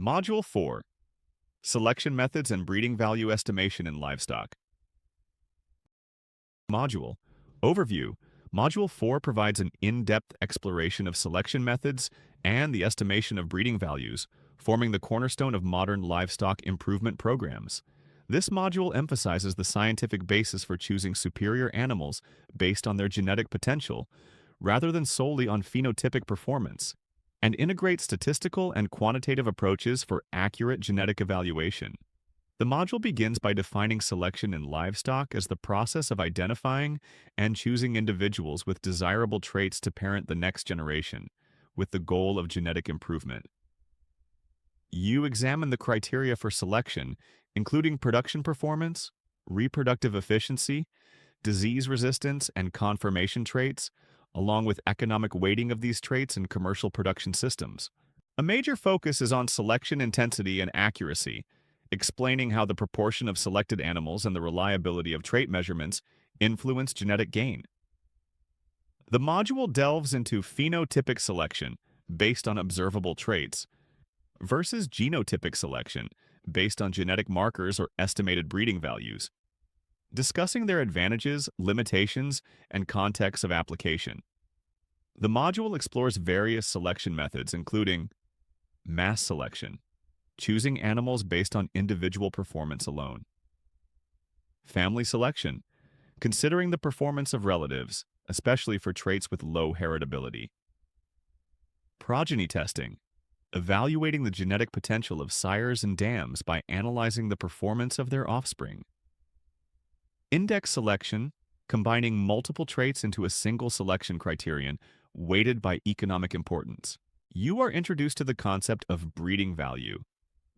Module 4. Selection Methods and Breeding Value Estimation in Livestock. Module Overview. Module 4 provides an in-depth exploration of selection methods and the estimation of breeding values, forming the cornerstone of modern livestock improvement programs. This module emphasizes the scientific basis for choosing superior animals based on their genetic potential, rather than solely on phenotypic performance, and integrates statistical and quantitative approaches for accurate genetic evaluation. The module begins by defining selection in livestock as the process of identifying and choosing individuals with desirable traits to parent the next generation, with the goal of genetic improvement. You examine the criteria for selection, including production performance, reproductive efficiency, disease resistance, and conformation traits, along with economic weighting of these traits in commercial production systems. A major focus is on selection intensity and accuracy, explaining how the proportion of selected animals and the reliability of trait measurements influence genetic gain. The module delves into phenotypic selection, based on observable traits, versus genotypic selection, based on genetic markers or estimated breeding values, discussing their advantages, limitations, and contexts of application. The module explores various selection methods, including mass selection, choosing animals based on individual performance alone; family selection, considering the performance of relatives, especially for traits with low heritability; progeny testing, evaluating the genetic potential of sires and dams by analyzing the performance of their offspring; index selection, combining multiple traits into a single selection criterion weighted by economic importance. You are introduced to the concept of breeding value,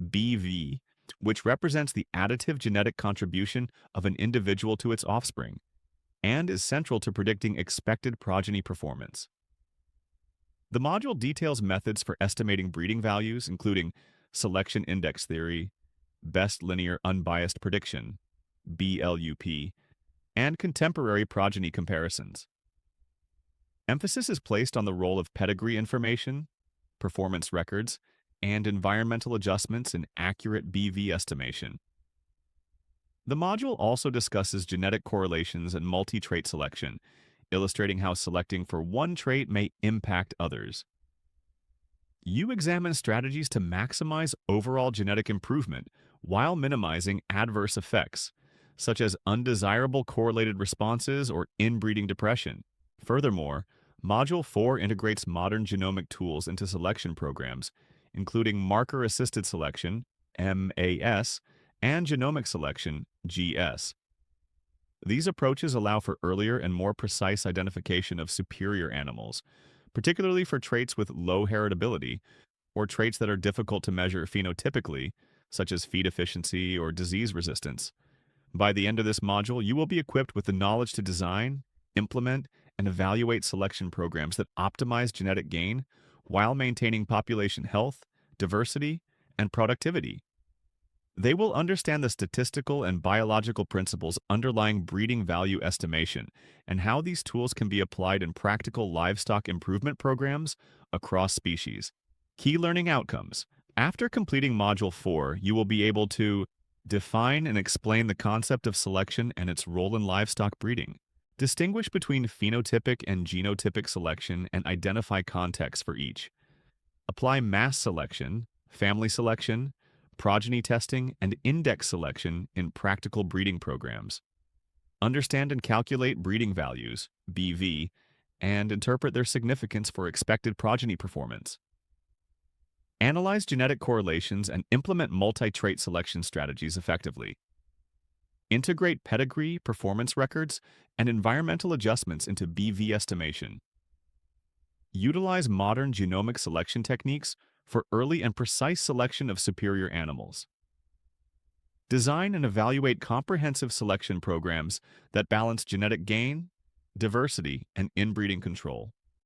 BV, which represents the additive genetic contribution of an individual to its offspring, and is central to predicting expected progeny performance. The module details methods for estimating breeding values, including selection index theory, best linear unbiased prediction, BLUP, and contemporary progeny comparisons. Emphasis is placed on the role of pedigree information, performance records, and environmental adjustments in accurate BV estimation. The module also discusses genetic correlations and multi-trait selection, illustrating how selecting for one trait may impact others. You examine strategies to maximize overall genetic improvement while minimizing adverse effects, such as undesirable correlated responses or inbreeding depression. Furthermore, Module 4 integrates modern genomic tools into selection programs, including marker-assisted selection, MAS, and genomic selection, GS. These approaches allow for earlier and more precise identification of superior animals, particularly for traits with low heritability or traits that are difficult to measure phenotypically, such as feed efficiency or disease resistance. By the end of this module, you will be equipped with the knowledge to design, implement, and evaluate selection programs that optimize genetic gain while maintaining population health, diversity, and productivity. They will understand the statistical and biological principles underlying breeding value estimation and how these tools can be applied in practical livestock improvement programs across species. Key learning outcomes. After completing Module 4, you will be able to define and explain the concept of selection and its role in livestock breeding, distinguish between phenotypic and genotypic selection and identify contexts for each, apply mass selection, family selection, progeny testing, and index selection in practical breeding programs, understand and calculate breeding values, BV, and interpret their significance for expected progeny performance, analyze genetic correlations and implement multi-trait selection strategies effectively, integrate pedigree, performance records, and environmental adjustments into BV estimation, utilize modern genomic selection techniques for early and precise selection of superior animals, design and evaluate comprehensive selection programs that balance genetic gain, diversity, and inbreeding control.